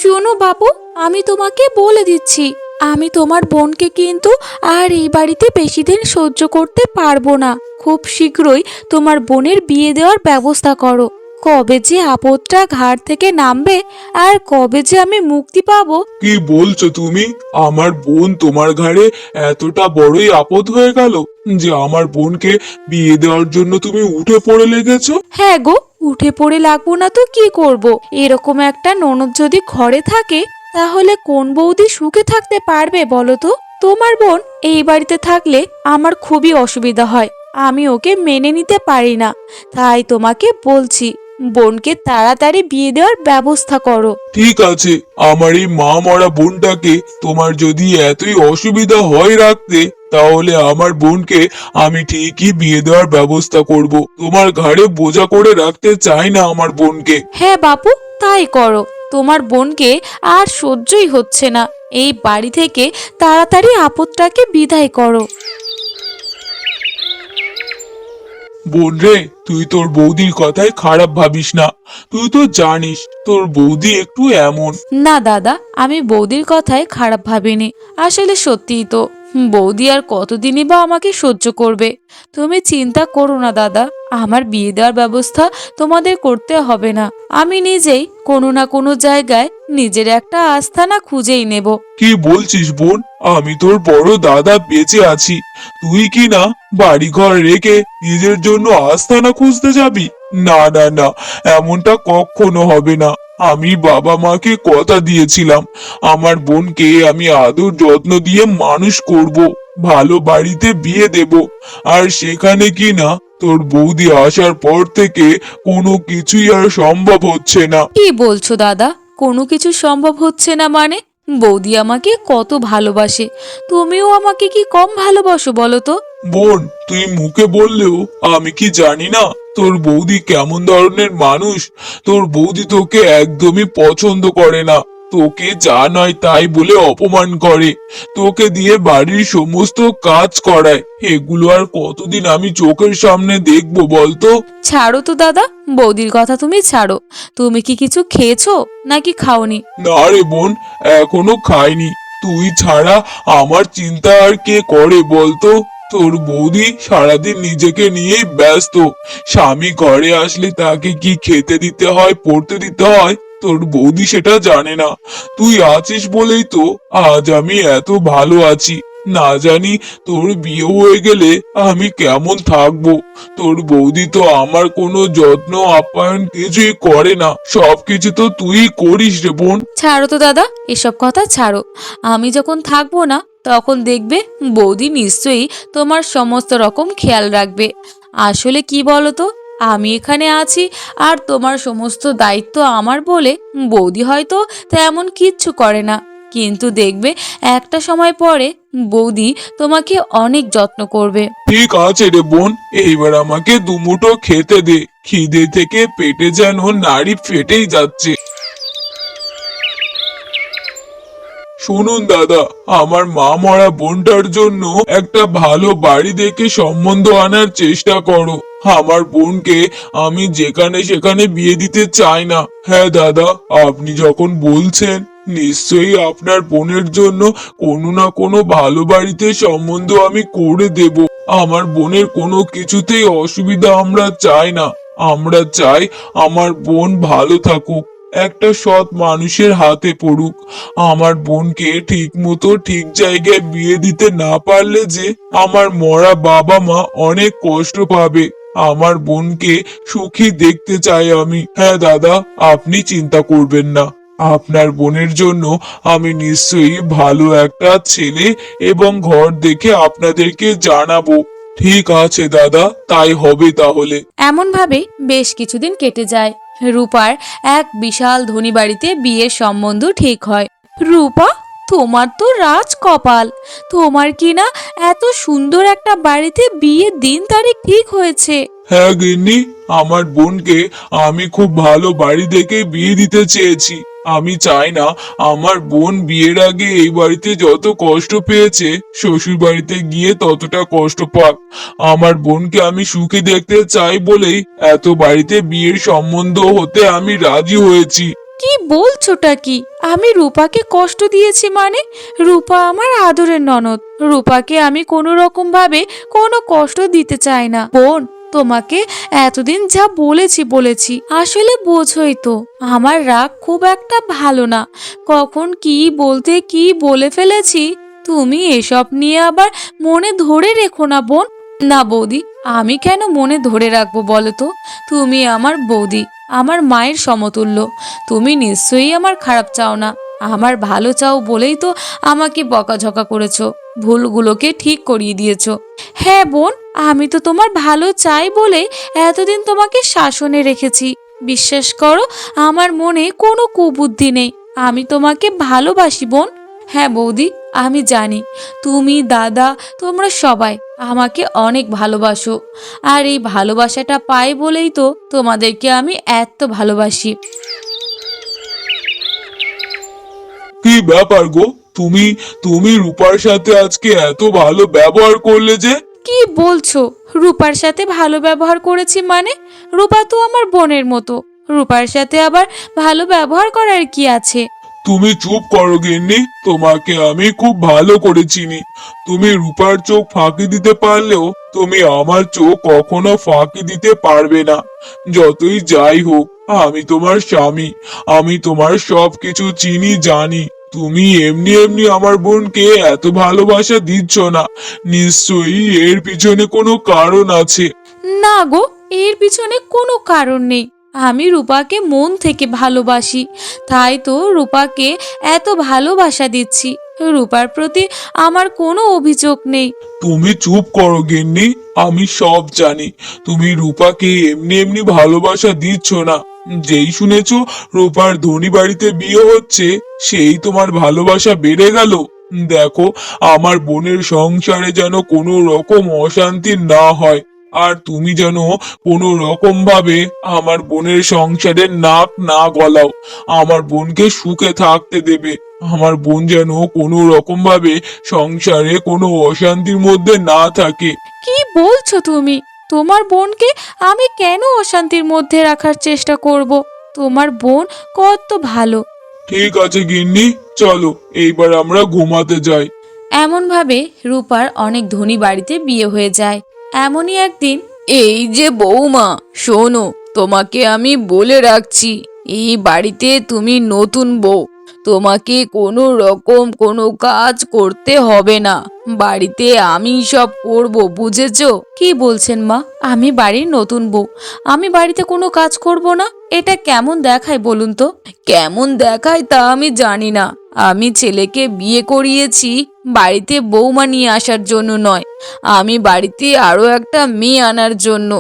শোনো বাবু, আমি তোমাকে বলে দিচ্ছি, আমি তোমার বোনকে কিন্তু আর এই বাড়িতে বেশি দিন সহ্য করতে পারবো না। খুব শীঘ্রই তোমার বোনের বিয়ে দেওয়ার ব্যবস্থা করো। কবে যে আপদটা ঘাট থেকে নামবে আর কবে যে আমি মুক্তি পাবো। কি বলছো তুমি? আমার বোন তোমার ঘাড়ে এতটা বড়ই আপদ হয়ে গেল যে আমার বোনকে বিয়ে দেওয়ার জন্য তুমি উঠে পড়ে লেগেছো? হ্যাঁ গো, উঠে পড়ে লাগবো না তো কি করব। এরকম একটা ননদ যদি ঘরে থাকে তাহলে কোন বৌদি সুখে থাকতে পারবে বলো তো? তোমার বোন এই বাড়িতে থাকলে আমার খুবই অসুবিধা হয়, আমি ওকে মেনে নিতে পারি না। তাই তোমাকে বলছি, বোনকে তাড়াতাড়ি বিয়ে দেওয়ার ব্যবস্থা করো। ঠিক আছে, আমার এই মা মরা বোনটাকে তোমার যদি এতই অসুবিধা হয় রাখতে, তাহলে আমার বোনকে আমি ঠিকই বিয়ে দেওয়ার ব্যবস্থা করব। তোমার ঘাড়ে বোঝা করে রাখতে চাই না আমার বোনকে। হ্যাঁ বাপু, তাই করো। তোমার বোনকে আর সহ্যই হচ্ছে না, এই বাড়ি থেকে তাড়াতাড়ি আপদটাকে বিদায় করো। বোন রে, তুই তোর বৌদির কথায় খারাপ ভাবিস না। তুই তো জানিস তোর বৌদি একটু এমন। না দাদা, আমি বৌদির কথায় খারাপ ভাবিনি। আসলে সত্যিই তো, বৌদি আর কতদিনই বা আমাকে সহ্য করবে। তুমি চিন্তা করো না দাদা, আমার বিয়ে দেওয়ার ব্যবস্থা তোমাদের করতে হবে না। আমি নিজেই কোনো না কোনো জায়গায় নিজের একটা আস্তানা খুঁজেই নেব। কি বলছিস বোন? আমি তোর বড় দাদা বেঁচে আছি, তুই কি না বাড়িঘর রেখে নিজের জন্য আস্তানা খুঁজতে যাবি? না না না, এমনটা কখনো হবে না। আমি বাবা মাকে কথা দিয়েছিলাম আমার বোনকে আমি আদর যত্ন দিয়ে মানুষ করব, ভালো বাড়িতে বিয়ে দেব। আর সেখানে কি না তোর বৌদি আসার পর থেকে কোনো কিছুই আর সম্ভব হচ্ছে না। কি বলছো দাদা? কোনো কিছু সম্ভব হচ্ছে না মানে? বৌদি আমাকে কত ভালোবাসে, তুমিও আমাকে কি কম ভালোবাসো বলো তো? বোন, তুই মুখে বললেও আমি কি জানি না তোর বৌদি কেমন ধরনের মানুষ। তোর বৌদি তোকে একদমই পছন্দ করে না, তোকে যা নয় তাই বলে অপমান করে, তোকে দিয়ে বাড়ির সমস্ত কাজ করায়। এগুলো আর কতদিন আমি চোখের সামনে দেখবো বলতো? ছাড়ো তো দাদা, বৌদির কথা তুমি ছাড়ো। তুমি কি কিছু খেয়েছো নাকি খাওনি? না রে বোন, এখনো খাইনি। তুই ছাড়া আমার চিন্তা আর কে করে বলতো? তোর বৌদি সারাদিন নিজেকে নিয়েই ব্যস্ত। স্বামী ঘরে আসলে তাকে কি খেতে দিতে হয়, পড়তে দিতে হয়, তোর বৌদি সেটা জানে না। তুই আছিস বলেই তো আজ আমি এত ভালো আছি। না জানি তোর বিয়ে হয়ে গেলে আমি কেমন থাকবো। তোর বৌদি তো আমার কোনো যত্ন আপ্যায়ন কিছুই করে না, সবকিছু তো তুই করিস রে বোন। ছাড়ো তো দাদা, এসব কথা ছাড়ো। আমি যখন থাকবো না তখন দেখবে বৌদি নিশ্চয়ই তোমার সমস্ত রকম খেয়াল রাখবে। আসলে কি বলো তো, আমি এখানে আছি আর তোমার সমস্ত দায়িত্ব আমার বলে বৌদি হয়তো তেমন কিচ্ছু করে না, কিন্তু দেখবে একটা সময় পরে বৌদি তোমাকে অনেক যত্ন করবে। ঠিক আছে রে বোন, এইবার আমাকে দুমুঠো খেতে দে, খিদে থেকে পেটে যেন নাড়ি ফেটেই যাচ্ছে। শুনুন দাদা, আমার মা মরা বোনটার জন্য একটা ভালো বাড়ি দেখে সম্বন্ধ আনার চেষ্টা করো। আমার বোনকে আমি যেখানে সেখানে বিয়ে দিতে চাই না। হ্যাঁ দাদা, আপনি যখন বলছেন নিশ্চয়ই আপনার বোনের জন্য কোনো না কোনো ভালো বাড়িতে সম্বন্ধ আমি করে দেব। আমার বোনের কোনো কিছুতেই অসুবিধা আমরা চাই না। আমরা চাই আমার বোন ভালো থাকুক, একটা সৎ মানুষের হাতে পড়ুক। আমার বোনকে ঠিক মতো ঠিক জায়গায় বিয়ে দিতে না পারলে যে আমার মরা বাবা মা অনেক কষ্ট পাবে। আমার বোনকে সুখী দেখতে চাই আমি। হ্যাঁ দাদা, আপনি চিন্তা করবেন না, আপনার বোনের জন্য আমি নিশ্চয়ই ভালো একটা ছেলে এবং ঘর দেখে আপনাদেরকে জানাবো। ঠিক আছে দাদা, তাই হবে তাহলে। এমন ভাবে বেশ কিছুদিন কেটে যায়। রূপার এক বিশাল ধনী বাড়িতে বিয়ের সম্বন্ধ ঠিক হয়। রূপা, তোমার তো রাজ কপাল, তোমার কি না এত সুন্দর একটা বাড়িতে বিয়ের দিন তারিখ ঠিক হয়েছে। হ্যাঁ গিন্নি, আমার বোনকে আমি খুব ভালো বাড়ি দেখে বিয়ে দিতে চেয়েছি। আমি চাই না আমার বোন বিয়ের আগে এই বাড়িতে যত কষ্ট পেয়েছে শ্বশুর বাড়িতে গিয়ে ততটা কষ্ট পাক। আমার বোনকে আমি সুখী দেখতে চাই বলেই এত বাড়িতে বিয়ের সম্বন্ধ হতে আমি রাজি হয়েছি। কি বলছোটা কি? আমি রূপাকে কষ্ট দিয়েছি মানে? রূপা আমার আদরের ননদ। রূপাকে আমি কোনো রকম ভাবে কোনো কষ্ট দিতে চাই না বোন। তোমাকে এতদিন যা বলেছি আসলে বোঝোই তো আমার রাগ খুব একটা ভালো না। কখন কি বলতে কি বলে ফেলেছি। তুমি এসব নিয়ে আবার মনে ধরে রেখো না বোন। না বৌদি, আমি কেন মনে ধরে রাখবো বলো তো? তুমি আমার বৌদি, আমার মায়ের সমতুল্য। তুমি নিশ্চয়ই আমার খারাপ চাও না, আমার ভালো চাও বলেই তো আমাকে বকাঝকা করেছো, ভুলগুলোকে ঠিক করিয়ে দিয়েছো। হ্যাঁ বোন, আমি তো তোমার ভালো চাই বলে এতদিন তোমাকে শাসনে রেখেছি। বিশ্বাস করো, আমার মনে কোনো কুবুদ্ধি নেই। আমি তোমাকে ভালোবাসি বোন। হ্যাঁ বৌদি, আমি জানি তুমি, দাদা, তোমরা সবাই আমাকে অনেক ভালোবাসো। আর এই ভালোবাসাটা পাই বলেই তো তোমাদেরকে আমি এত ভালোবাসি। কি ব্যাপার গো, তুমি তুমি রূপার সাথে আজকে এত ভালো ব্যবহার করলে যে? কি বলছো? রূপার সাথে ভালো ব্যবহার করেছি মানে? রূপা তো আমার বোনের মতো, রূপার সাথে আবার ভালো ব্যবহার করার কি আছে? তুমি চুপ করো গিন্নি, তোমাকে আমি খুব ভালো করে চিনি। তুমি রূপার চোখ ফাঁকি দিতে পারলেও তুমি আমার চোখ কখনো ফাঁকি দিতে পারবে না। যতই যাই হোক, আমি তোমার স্বামী, আমি তোমার সবকিছু চিনি জানি। তুমি এমনি এমনি আমার বোনকে এত ভালোবাসা দিচ্ছ না, নিশ্চয়ই এর পিছনে কোনো কারণ আছে। না গো, এর পিছনে কোনো কারণ নেই। আমি রূপাকে মন থেকে ভালোবাসি, তাই তো রূপাকে এত ভালোবাসা দিচ্ছি। রূপার প্রতি আমার কোনো অভিযোগ নেই। তুমি চুপ করো গিন্নি, আমি সব জানি। তুমি রূপাকে এমনি এমনি ভালোবাসা দিচ্ছ না। যেই শুনেছো রূপার ধনী বাড়িতে বিয়ে হচ্ছে, সেই তোমার ভালোবাসা বেড়ে গেল। দেখো, আমার বোনের সংসারে যেন কোনো রকম অশান্তি না হয়, আর তুমি যেন কোনো রকম ভাবে আমার বোনের সংসারে নাক না গলাও। আমার বোনকে সুখে থাকতে দেবে। আমার বোন যেন কোনো রকম ভাবে সংসারে কোনো অশান্তির মধ্যে না থাকে। কি বলছো তুমি? তোমার বোনকে আমি কেন অশান্তির মধ্যে রাখার চেষ্টা করব? তোমার বোন কত ভালো। ঠিক আছে গিন্নি, চলো এইবার আমরা ঘুমাতে যাই। এমনভাবে রূপার অনেক ধনী বাড়িতে বিয়ে হয়ে যায়। এমনই একদিন, এই যে বৌমা, শোনো, তোমাকে আমি বলে রাখছি, এই বাড়িতে তুমি নতুন বউ। তোমাকে কোনো রকম কোনো কাজ করতে হবে না। বাড়িতে আমি সব করব, বুঝেছো? কি বলছেন মা? আমি বাড়ির নতুন বউ, আমি বাড়িতে কোনো কাজ করব না? এটা কেমন দেখায় বলুন তো? কেমন দেখায় তা আমি জানি না। আমি ছেলেকে বিয়ে করিয়েছি বাড়িতে বৌমা নিয়ে আসার জন্য নয়, আমি বাড়িতে আরো একটা মেয়ে আনার জন্য।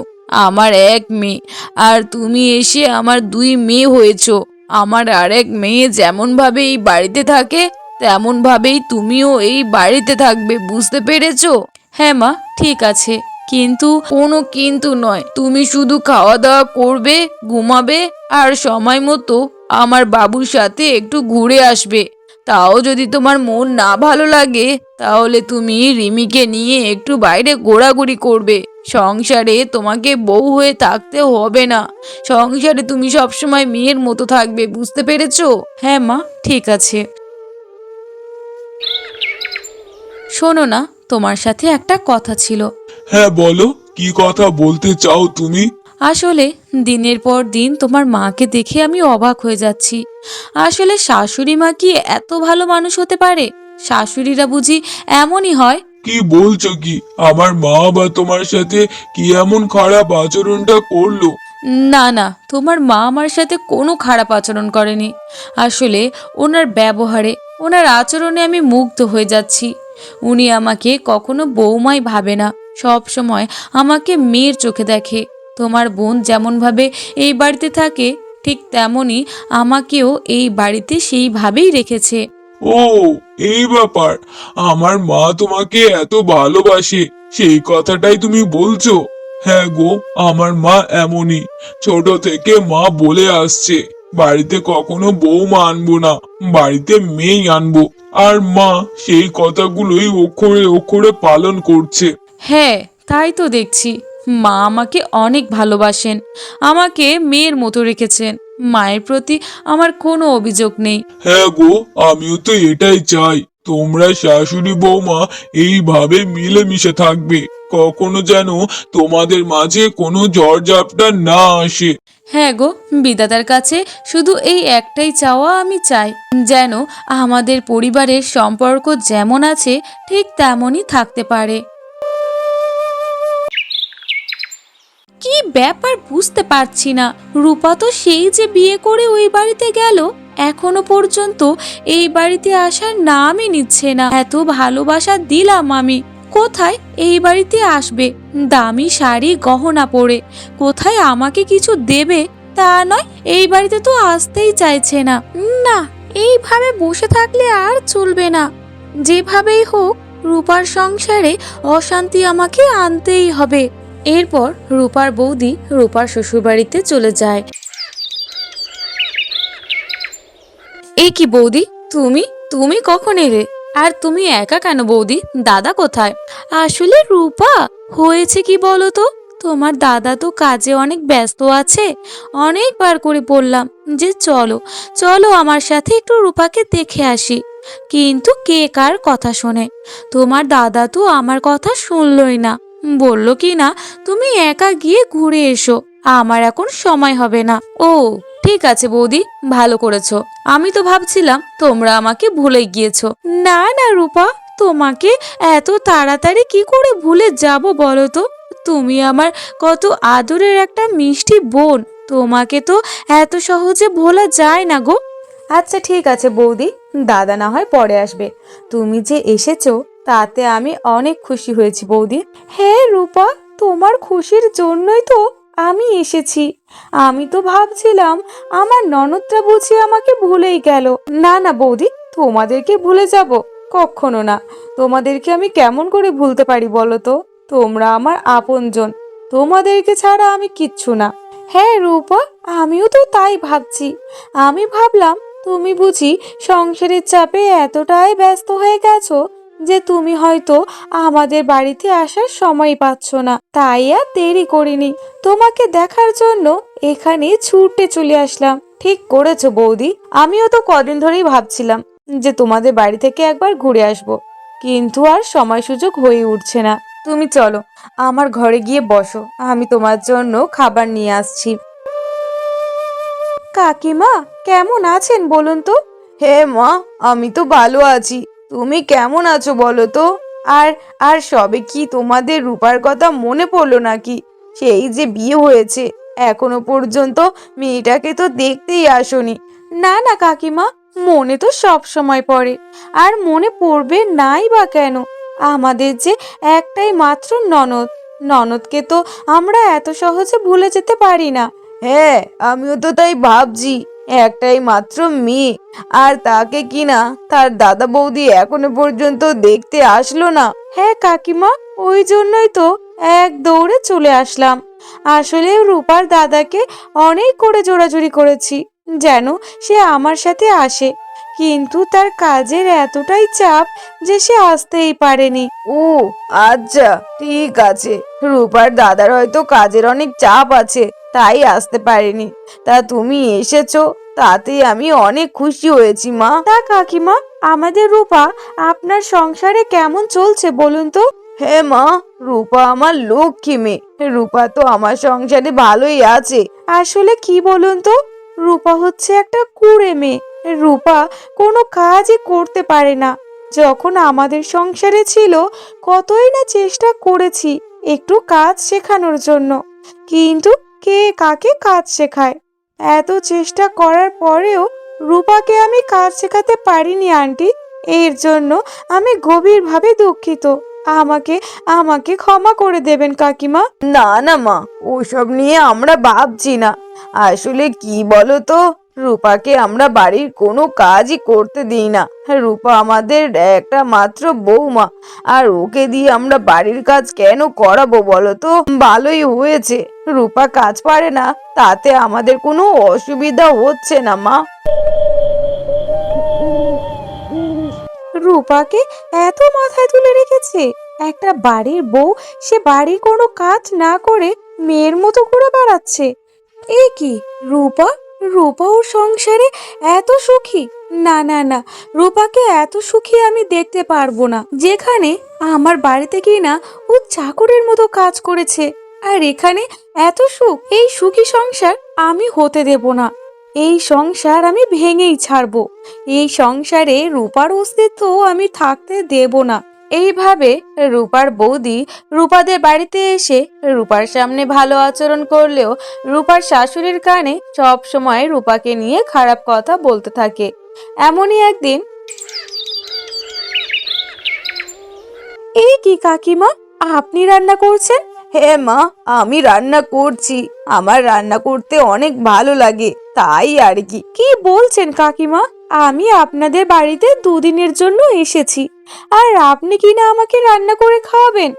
আমার এক মেয়ে, আর তুমি এসে আমার দুই মেয়ে হয়েছো। আমার আরেক মেয়ে যেমন ভাবে এই বাড়িতে থাকে, তেমন ভাবেই তুমিও এই বাড়িতে থাকবে, বুঝতে পেরেছো? হ্যাঁ মা, ঠিক আছে, কিন্তু কোনো কিন্তু নয়। তুমি শুধু খাওয়া দাওয়া করবে, ঘুমাবে, আর সময় মতো আমার বাবুর সাথে একটু ঘুরে আসবে। তাও যদি তোমার মন না ভালো লাগে, তাহলে তুমি রিমিকে নিয়ে একটু বাইরে ঘোরাঘুরি করবে। সংসারে তোমাকে বউ হয়ে থাকতে হবে না। সংসারে তুমি সবসময় মেয়ের মতো থাকবে, বুঝতে পেরেছো? হ্যাঁ মা, ঠিক আছে। শোনো না, তোমার সাথে একটা কথা ছিল। হ্যাঁ বলো, কি কথা বলতে চাও তুমি? আসলে দিনের পর দিন তোমার মাকে দেখে আমি অবাক হয়ে যাচ্ছি। আসলে শাশুড়ি মা কি এত ভালো মানুষ হতে পারে? শাশুড়িরা বুঝি এমনই হয়? কি বলছো কি? আমার মা বা তোমার সাথে কি এমন খারাপ আচরণটা করলো? না না, তোমার মা আমার সাথে কোনো খারাপ আচরণ করেনি। আসলে ওনার ব্যবহারে, ওনার আচরণে আমি মুগ্ধ হয়ে যাচ্ছি। উনি আমাকে কখনো বৌমাই ভাবে না, সব সময় আমাকে মেয়ের চোখে দেখে। তোমার বোন যেমনভাবে এই বাড়িতে থাকে, ঠিক তেমনই আমাকেও এই বাড়িতে সেইভাবেই রেখেছে। ও, এই ব্যাপার। আমার মা তোমাকে এত ভালোবাসে, সেই কথাটাই তুমি বলছো? হ্যাঁ গো, আমার মা এমনই। ছোট থেকে মা বলে আসছে, বাড়িতে কখনো বৌমা আনবো না, বাড়িতে মেয়ে আনবো। আর মা সেই কথাগুলোই অক্ষরে অক্ষরে পালন করছে। হ্যাঁ, তাই তো দেখছি। মা আমাকে অনেক ভালোবাসেন, আমাকে মেয়ের মতো রেখেছেন। মায়ের প্রতি আমার কোনো অভিযোগ নেই। হ্যাঁ গো, আমিও তো এটাই চাই। তোমরা শাশুড়ি বৌমা এইভাবে মিলেমিশে থাকবে, কখনো যেন তোমাদের মাঝে কোনো ঝড়ঝাপটা না আসে। হ্যাঁ গো, বিধাতার কাছে শুধু এই একটাই চাওয়া আমি চাই, যেন আমাদের পরিবারের সম্পর্ক যেমন আছে ঠিক তেমনই থাকতে পারে। কি ব্যাপার বুঝতে পারছি না, রূপা তো সেই যে বিয়ে করে ওই বাড়িতে গেল, এখনো পর্যন্ত এই বাড়িতে আসার নামই নিচ্ছে না। এত ভালোবাসা দিলাম আমি, কোথায় এই বাড়িতে আসবে দামি শাড়ি গহনা পরে, কোথায় আমাকে কিছু দেবে তা নয়, এই বাড়িতে তো আসতেই চাইছে না। না, এইভাবে বসে থাকলে আর চলবে না, যেভাবেই হোক রূপার সংসারে অশান্তি আমাকে আনতেই হবে। এরপর রূপার বৌদি রূপার শ্বশুরবাড়িতে চলে যায়। এই কি বৌদি, তুমি তুমি কখন এলে? আর তুমি একা কেন বৌদি? দাদা কোথায়? আসলে রূপা, হয়েছে কি বলো তো, তোমার দাদা তো কাজে অনেক ব্যস্ত আছে। অনেকবার করে বললাম যে চলো চলো আমার সাথে একটু রূপাকে দেখে আসি, কিন্তু কে কার কথা শোনে। তোমার দাদা তো আমার কথা শুনলই না, বলল কি না তুমি একা গিয়ে ঘুরে এসো, আমার এখন সময় হবে না। ও ঠিক আছে বৌদি, ভালো করেছো। আমি তো ভাবছিলাম তোমরা আমাকে ভুলে গিয়েছো। না না রূপা, তোমাকে এত তাড়াতাড়ি কি করে ভুলে যাব বলো তো? তুমি আমার কত আদরের একটা মিষ্টি বোন, তোমাকে তো এত সহজে ভোলা যায় না গো। আচ্ছা ঠিক আছে বৌদি, দাদা না হয় পরে আসবে, তুমি যে এসেছো তাতে আমি অনেক খুশি হয়েছি বৌদি। হ্যাঁ রূপা, তোমার খুশির জন্যই তো আমি এসেছি। আমি তো ভাবছিলাম আমার ননদটা বুঝি আমাকে ভুলেই গেল। না না বৌদি, তোমাদেরকে ভুলে যাব? কখনো না। তোমাদেরকে আমি কেমন করে ভুলতে পারি বলো তো? তোমরা আমার আপনজন, তোমাদেরকে ছাড়া আমি কিচ্ছু না। হ্যাঁ রূপা, আমিও তো তাই ভাবছি। আমি ভাবলাম তুমি বুঝি সংসারের চাপে এতটাই ব্যস্ত হয়ে গেছো যে তুমি হয়তো আমাদের বাড়িতে আসার সময় পাচ্ছ না, তাই আর দেরি করিনি, তোমাকে দেখার জন্য এখানে ছুটে চলে আসলাম। ঠিক করেছো বৌদি, আমিও তো কদিন ধরেই ভাবছিলাম যে তোমাদের বাড়ি থেকে একবার ঘুরে আসব, কিন্তু আর সময় সুযোগ হয়ে উঠছে না। তুমি চলো আমার ঘরে গিয়ে বসো, আমি তোমার জন্য খাবার নিয়ে আসছি। কাকিমা কেমন আছেন বলুন তো? হ্যাঁ মা, আমি তো ভালো আছি। তুমি কেমন আছো বলো তো? আর আর সবে কি তোমাদের রূপার কথা মনে পড়লো নাকি? সেই যে বিয়ে হয়েছে, এখনো পর্যন্ত মেয়েটাকে তো দেখতেই আসোনি। না না কাকিমা, মনে তো সব সময় পড়ে, আর মনে পড়বে নাই বা কেন? আমাদের যে একটাই মাত্র ননদ, ননদকে তো আমরা এত সহজে ভুলে যেতে পারি না। হ্যাঁ, আমিও তো তাই ভাবছি, একটাই মাত্র মেয়ে, আর তাকে কিনা তার দাদা বৌদি এখনো পর্যন্ত দেখতে আসলো না। হ্যাঁ কাকিমা, ওই জন্যই তো এক দৌড়ে চলে আসলাম। আসলে রূপার দাদাকে অনেক করে জোরাজুরি করেছি যেন সে আমার সাথে আসে, কিন্তু তার কাজের এতটাই চাপ যে সে আসতেই পারেনি। ও আচ্ছা, ঠিক আছে, রূপার দাদার হয়তো কাজের অনেক চাপ আছে, তাই আসতে পারেনি। তা তুমি এসেছো, তাতে আমি অনেক খুশি হয়েছি মা। তা কাকিমা, আমাদের রূপা আপনার সংসারে কেমন চলছে বলুন তো? হ্যাঁ মা, রূপা আমার লক্ষ্মী মেয়ে, রূপা তো আমার সংসারে ভালোই আছে। আসলে কি বলুন তো, রূপা হচ্ছে একটা কুঁড়ে মেয়ে। রূপা কোনো কাজই করতে পারে না। যখন আমাদের সংসারে ছিল, কতই না চেষ্টা করেছি একটু কাজ শেখানোর জন্য, কিন্তু কে কাকে কাজ শেখায়? এত চেষ্টা করার পরেও রূপাকে আমি কাজ শেখাতে পারিনি আন্টি, এর জন্য আমি গভীরভাবে দুঃখিত। আমাকে আমাকে ক্ষমা করে দেবেন কাকিমা। না না মা, ওসব নিয়ে আমরা ভাবছি না। আসলে কি বলো তো, রূপাকে আমরা বাড়ির কোনো কাজই করতে দিই না। রূপা আমাদের একটা মাত্র বৌমা, আর ওকে দিয়ে আমরা বাড়ির কাজ কেন করাবো বলো তো? ভালোই হয়েছে রূপা কাজ পারে না, তাতে আমাদের কোনো অসুবিধা হচ্ছে না মা। রূপাকে এত মাথায় তুলে রেখেছে একটা বাড়ির বউ, সে বাড়ির কোনো কাজ না করে মেয়ের মতো ঘুরে বেড়াচ্ছে। এ কি রূপা, রূপা ওর সংসারে এত সুখী? না না না, রূপাকে এত সুখী আমি দেখতে পারবো না, যেখানে আমার বাড়িতে কিনা ও চাকরের মতো কাজ করেছে, আর এখানে এত সুখ। এই সুখী সংসার আমি হতে দেব না। এই সংসার আমি ভেঙেই ছাড়বো। এই সংসারে রূপার অস্তিত্ব আমি থাকতে দেব না। এইভাবে রূপার বৌদি রূপাদের বাড়িতে এসে রূপার সামনে ভালো আচরণ করলেও রূপার শাশুড়ির কানে সব সময় রূপাকে নিয়ে খারাপ কথা বলতে থাকে। এমনই একদিন, এই কি কাকিমা, আপনি রান্না করছেন? হ্যাঁ মা, আমি রান্না করছি। আমার রান্না করতে অনেক ভালো লাগে, তাই আর কি। কি বলছেন কাকিমা? আমি আপনাদের বাড়িতে দুদিনের জন্য এসেছি, আর আপনি কি না আমাকে রান্না করে খাওয়াবেন?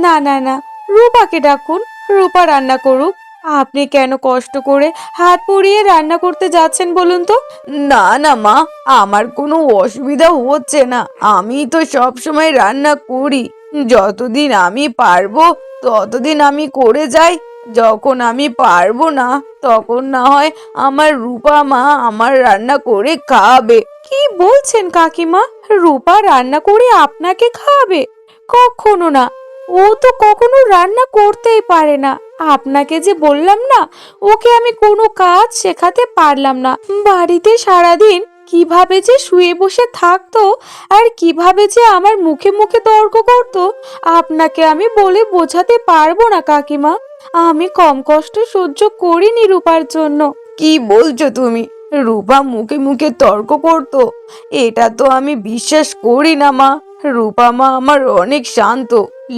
না না না, রূপাকে ডাকুন, রূপা রান্না করুক। আপনি কেন কষ্ট করে হাত পুড়িয়ে রান্না করতে যাচ্ছেন বলুন তো? না না মা, আমার কোনো অসুবিধা হচ্ছে না। আমি তো সব সময় রান্না করি। যতদিন আমি পারবো ততদিন আমি করে যাই। যখন আমি পারবো না, তখন না হয় আমার রূপা মা আমার রান্না করে খাওয়াবে। কি বলছেন কাকিমা? রূপা রান্না করে আপনাকে খাওয়াবে? কখনো না, ও তো কখনো রান্না করতেই পারে না। আপনাকে যে বললাম না, ওকে আমি কোনো কাজ শেখাতে পারলাম না। বাড়িতে সারাদিন কিভাবে যে শুয়ে বসে থাকতো, আর কিভাবে যে আমার মুখে মুখে তর্ক করতো, আপনাকে আমি বলে বোঝাতে পারবো না কাকিমা। আমি কম কষ্ট সহ্য করিনি রূপার জন্য। কি বলছো তুমি? রূপা মুখে মুখে তর্ক করতো? এটা তো আমি বিশ্বাস করি না মা। রূপা মা আমার অনেক শান্ত,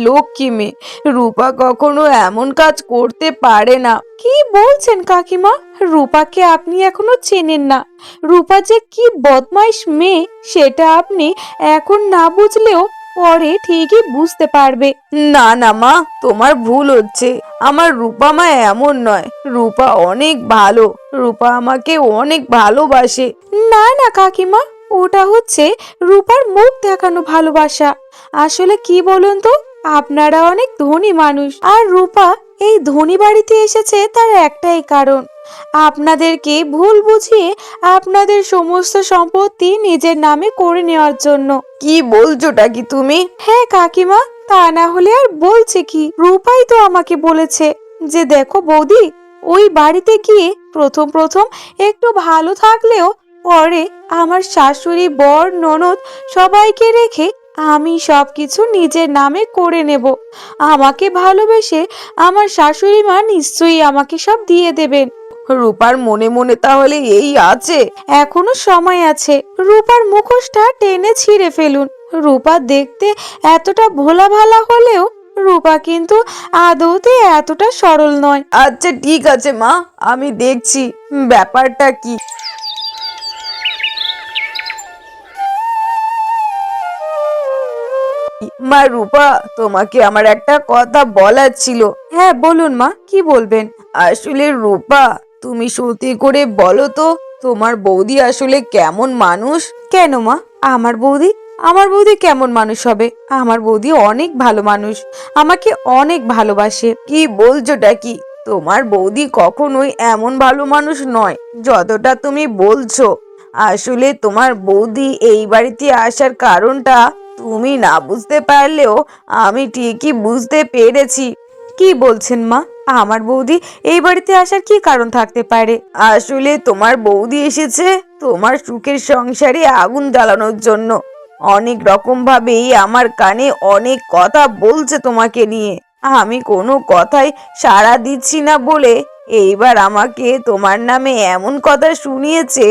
লক্ষ্মী মেয়ে। রূপা কখনো এমন কাজ করতে পারে না। কি বলছেন কাকিমা? রূপাকে আপনি এখনো চেনেন না। রূপা যে কি বদমাইশ মেয়ে, সেটা আপনি এখন না বুঝলেও পরে ঠিকই বুঝতে পারবে। না না মা, তোমার ভুল হচ্ছে। আমার রূপা মা এমন নয়। রূপা অনেক ভালো। রূপা আমাকে অনেক ভালোবাসে। না না কাকিমা, ওটা হচ্ছে রূপার মুখ দেখানো ভালোবাসা। আসলে কি বলুন তো, আপনারা অনেক ধনী মানুষ, আর রূপা এই ধনী বাড়িতে এসেছে তার একটাই কারণ, আপনাদেরকে ভুল বুঝিয়ে আপনাদের সমস্ত সম্পত্তি নিজের নামে করে নেওয়ার জন্য। কি বলছোটা কি তুমি? হ্যাঁ কাকিমা, তা না হলে আর বলছে কি? রূপাই তো আমাকে বলেছে যে দেখো বৌদি, ওই বাড়িতে গিয়ে প্রথম প্রথম একটু ভালো থাকলেও পরে আমার শাশুড়ি, বর, ননদ সবাইকে রেখে আমি সবকিছু নিজের নামে করে নেব। আমাকে ভালোবেসে আমার শাশুড়ি মা নিশ্চয়ই আমাকে সব দিয়ে দেবেন। রূপার মনে মনে তাহলে এই আছে? এখনো সময় আছে। রূপার মুখোশটা টেনে ছিঁড়ে ফেলুন। রূপা দেখতে এতটা ভোলা ভালা হলেও রূপা কিন্তু আদৌতে এতটা সরল নয়। আচ্ছা ঠিক আছে মা, আমি দেখছি ব্যাপারটা কি। মা রূপা, তোমাকে আমার একটা কথা বলার ছিল। হ্যাঁ বলুন মা, কি বলবেন? আসলে রূপা, তুমি সত্যি করে বলো তো, তোমার বৌদি আসলে কেমন মানুষ? কেন মা, আমার বৌদি কেমন মানুষ হবে? আমার বৌদি অনেক ভালো মানুষ, আমাকে অনেক ভালোবাসে। কি বলছোটা কি? তোমার বৌদি কখনোই এমন ভালো মানুষ নয় যতটা তুমি বলছো। আসলে তোমার বৌদি এই বাড়িতে আসার কারণটা তুমি না বুঝতে পারলেও আমি ঠিকই বুঝতে পেরেছি। কি বলছেন মা? আমার বৌদি এই বাড়িতে আসার কি কারণ থাকতে পারে? আসলে তোমার বৌদি এসেছে তোমার সুখের সংসারে আগুন জ্বালানোর জন্য। অনেক রকম ভাবেই আমার কানে অনেক কথা বলছে তোমাকে নিয়ে। আমি কোনো কথাই সাড়া দিচ্ছি না বলে এইবার আমাকে তোমার নামে এমন কথা শুনিয়েছে,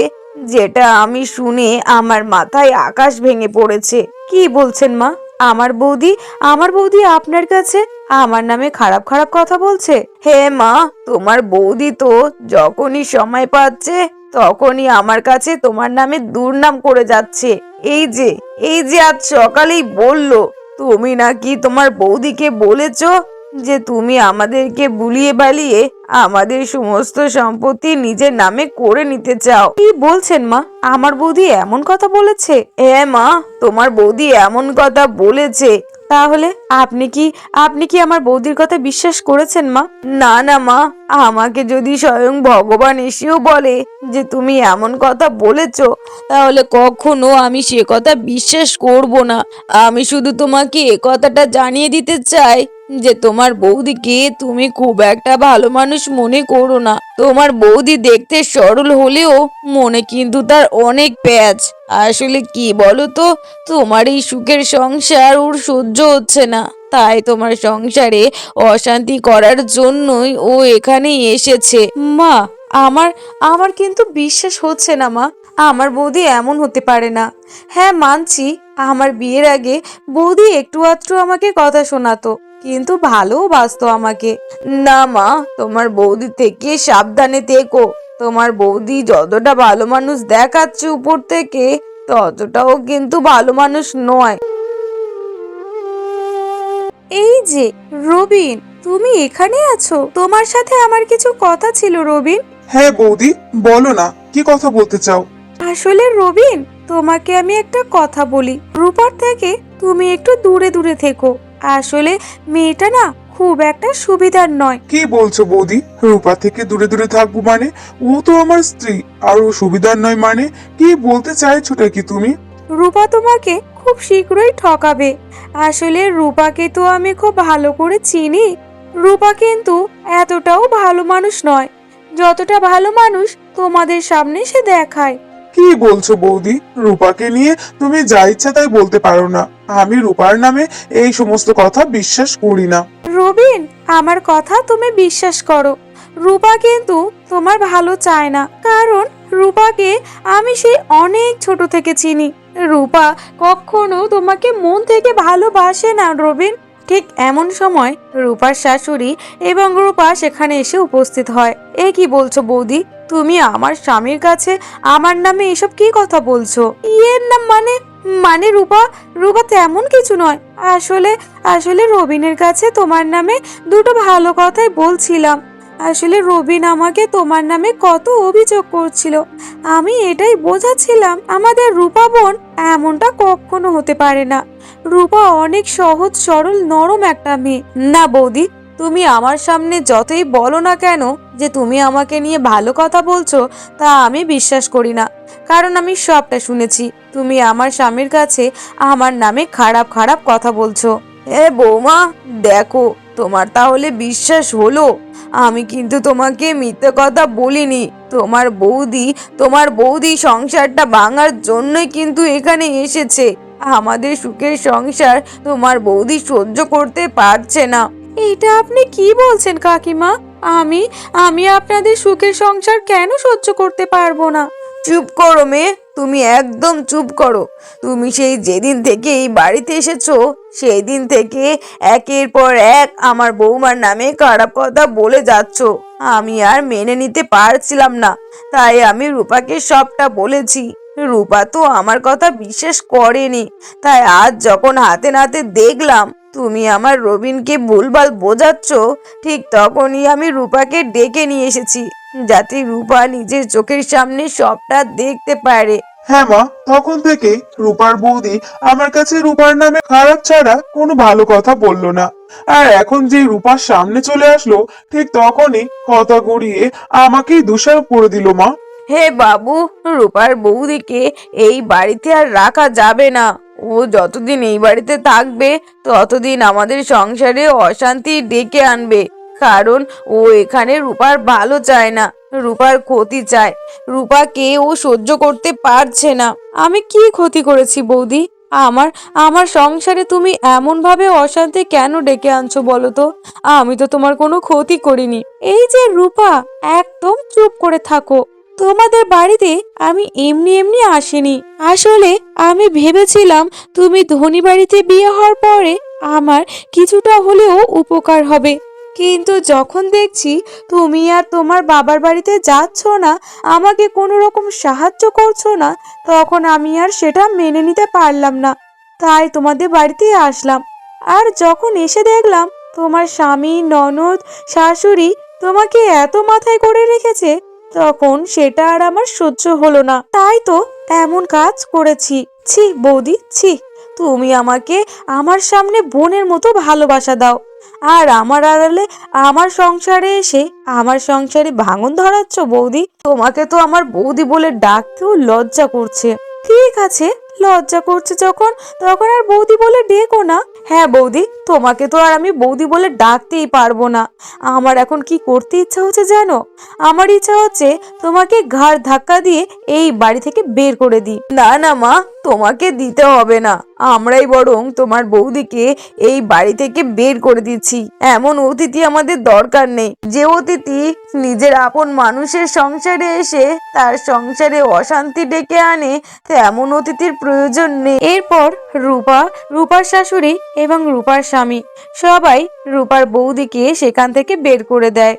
যেটা আমি শুনে আমার মাথায় আকাশ ভেঙে পড়েছে। কি বলছেন মা? আমার বৌদি আপনার কাছে আমার নামে খারাপ খারাপ কথা বলছে? হ্যাঁ মা, তোমার বৌদি তো যখনই সময় পাচ্ছে তখনই আমার কাছে তোমার নামে দুর্নাম করে যাচ্ছে। এই যে আজ সকালেই বললো তুমি নাকি তোমার বৌদিকে বলেছো যে তুমি আমাদেরকে বুলিয়ে বালিয়ে আমাদের সমস্ত সম্পত্তি নিজের নামে করে নিতে চাও। কি বলছেন মা? আমার বৌদি এমন কথা বলেছে? হ্যাঁ মা, তোমার বৌদি এমন কথা বলেছে। তাহলে আপনি কি আমার বৌদির কথা বিশ্বাস করেছেন মা? না না মা, আমাকে যদি স্বয়ং ভগবান এসেও বলে যে তুমি এমন কথা বলেছো, তাহলে কখনো আমি সে কথা বিশ্বাস করব না। আমি শুধু তোমাকে এ কথাটা জানিয়ে দিতে চাই যে তোমার বৌদিকে তুমি খুব একটা ভালো মানুষ মনে করো না। তোমার বৌদি দেখতে সরল হলেও মনে কিন্তু তার অনেক প্যাঁচ। আসলে কি বলো তো, তোমার এই সুখের সংসার ওর সহ্য হচ্ছে না, তাই তোমার সংসারে অশান্তি করার জন্যই ও এখানে এসেছে। মা, আমার আমার কিন্তু বিশ্বাস হচ্ছে না মা, আমার বৌদি এমন হতে পারে না। হ্যাঁ মানছি, আমার বিয়ের আগে বৌদি একটু আধটু আমাকে কথা শোনাতো, কিন্তু ভালোবাসতো আমাকে। না মা, তোমার বৌদি থেকে সাবধানে থেকো। তোমার বৌদি যতটা ভালো মানুষ দেখাচ্ছে উপর থেকে, ততটাও কিন্তু ভালো মানুষ নয়। এই যে রবিন, তুমি এখানে আছো? তোমার সাথে আমার কিছু কথা ছিল রবিন। হ্যাঁ বৌদি, বলো না, কি কথা বলতে চাও? আসলে রবিন, তোমাকে আমি একটা কথা বলি, রূপার থেকে তুমি একটু দূরে দূরে থেকো। আসলে মেয়েটা না খুব একটা সুবিধার নয়। কি বলছো বৌদি? রূপা থেকে দূরে দূরে থাকবো মানে? ও তো আমার স্ত্রী, আর ও সুবিধার নয় মানে? কি বলতে চাইছোটা কি তুমি? রূপা তোমাকে খুব শীঘ্রই ঠকাবে। আসলে রূপাকে তো আমি খুব ভালো করে চিনি। রূপা কিন্তু এতটাও ভালো মানুষ নয়, যতটা ভালো মানুষ তোমাদের সামনে সে দেখায়। কি বলছো বৌদি? রূপাকে নিয়ে তুমি যা ইচ্ছা তাই বলতে পারো না। আমি রূপার নামে এই সমস্ত কথা বিশ্বাস করি না। রবিন, আমার কথা তুমি বিশ্বাস করো, রূপা কিন্তু তোমার ভালো চায় না। কারণ রূপাকে আমি সেই অনেক ছোট থেকে চিনি। রূপা কখনো তোমাকে মন থেকে ভালোবাসে না রবিন। ঠিক এমন সময় রূপার শাশুড়ি এবং রূপা সেখানে এসে উপস্থিত হয়। এ কি বলছো বৌদি? তুমি আমার স্বামীর কাছে আমার নামে এসব কি কথা বলছো? ইয়ের নাম মানে মানে রূপা, রূপা তেমন কিছু নয়। আসলে আসলে রবিনের কাছে তোমার নামে দুটো ভালো কথাই বলছিলাম। আসলে রবিন আমাকে তোমার নামে কত অভিযোগ করছিল, আমি এটাই বোঝাচ্ছিলাম আমাদের রূপা বোন এমনটা কখনো হতে পারে না। রূপা অনেক সহজ সরল নরম একটা মেয়ে। না বৌদি, তুমি আমার সামনে যতই বলো না কেন যে তুমি আমাকে নিয়ে ভালো কথা বলছো, তা আমি বিশ্বাস করি না। কারণ আমি সবটা শুনেছি, তুমি আমার স্বামীর কাছে আমার নামে খারাপ খারাপ কথা বলছো। এ বৌমা, দেখো তোমার তাহলে বিশ্বাস হলো। আমি কিন্তু তোমাকে মিথ্যে কথা বলিনি। তোমার বৌদি সংসারটা ভাঙার জন্যই কিন্তু এখানে এসেছে। আমাদের সুখের সংসার তোমার বৌদি সহ্য করতে পারছে না। এটা আপনি কি বলছেন কাকিমা? আমি আমি আপনাদের সুখের সংসার কেন সহ্য করতে পারবো না? চুপ করো মেয়ে, তুমি একদম চুপ করো। তুমি সেই যেদিন থেকে এই বাড়িতে এসেছো, সেই দিন থেকে একের পর এক আমার বৌমার নামে খারাপ কথা বলে যাচ্ছো। আমি আর মেনে নিতে পারছিলাম না, তাই আমি রূপাকে সবটা বলেছি। রূপা তো আমার কথা বিশ্বাস করেনি। তাই আজ যখন হাতে নাতে দেখলাম তুমি আমার রবিনকে ভুলভাল বোঝাচ্ছ, ঠিক তখনই আমি রূপাকে ডেকে নিয়ে এসেছি, যাতে রূপা নিজের চোখের সামনে সবটা দেখতে পারে। হ্যাঁ মা, তখন থেকে রূপার বৌদি আমার কাছে রূপার নামে খারাপ ছাড়া কোনো ভালো কথা বললো না। আর এখন যে রূপার সামনে চলে আসলো, ঠিক তখনই কথা ঘুরিয়ে আমাকেই দোষারোপ করে দিল মা। হে বাবু, রূপার বৌদিকে এই বাড়িতে আর রাখা যাবে না। ও যতদিন এই বাড়িতে থাকবে, ততদিন আমাদের সংসারে অশান্তি ডেকে আনবে। কারণ ও এখানে রূপার ভালো চায় না, রূপার ক্ষতি চায়। রূপাকে ও সহ্য করতে পারছে না। আমি কি ক্ষতি করেছি বৌদি? আমার আমার সংসারে তুমি এমন ভাবে অশান্তি কেন ডেকে আনছো বলো তো? আমি তো তোমার কোনো ক্ষতি করিনি। এই যে রূপা, একদম চুপ করে থাকো। তোমাদের বাড়িতে আমি এমনি এমনি আসিনি। আসলে আমি ভেবেছিলাম তুমি ধনী বাড়িতে বিয়ে হওয়ার পরে আমার কিছুটা হলেও উপকার হবে। কিন্তু যখন দেখছি তুমি আর তোমার বাবার বাড়িতে যাচ্ছ না, আমাকে কোনো রকম সাহায্য করছো না, তখন আমি আর সেটা মেনে নিতে পারলাম না। তাই তোমাদের বাড়িতেই আসলাম। আর যখন এসে দেখলাম তোমার স্বামী, ননদ, শাশুড়ি তোমাকে এত মাথায় করে রেখেছে, তখন সেটা আর আমার সহ্য হলো না। তাই তো এমন কাজ করেছি। ছি বৌদি, ছি, তুমি আমাকে আমার সামনে বোনের মতো ভালোবাসা দাও, আর আমার আড়ালে আমার সংসারে এসে আমার সংসারে ভাঙন ধরাচ্ছ বৌদি। তোমাকে তো আমার বৌদি বলে ডাকতেও লজ্জা করছে। ঠিক আছে, লজ্জা করছে যখন, তখন আর বৌদি বলে ডেকো না। হ্যাঁ বৌদি, তোমাকে তো আর আমি বৌদি বলে ডাকতেই পারবো না। আমার এখন কি করতে ইচ্ছা হচ্ছে জানো? আমার ইচ্ছা হচ্ছে তোমাকে ঘাড় ধাক্কা দিয়ে এই বাড়ি থেকে বের করে দিই। না না মা, তোমাকে দিতে হবে না, আমরাই বরং তোমার বৌদিকে এই বাড়ি থেকে বের করে দিচ্ছি। এমন অতিথি আমাদের দরকার নেই, যে অতিথি নিজের আপন মানুষের সংসারে এসে তার সংসারে অশান্তি ডেকে আনে, তেমন অতিথির প্রয়োজন নেই। এরপর রূপার শাশুড়ি এবং রূপার স্বামী সবাই রূপার বৌদিকে সেখান থেকে বের করে দেয়।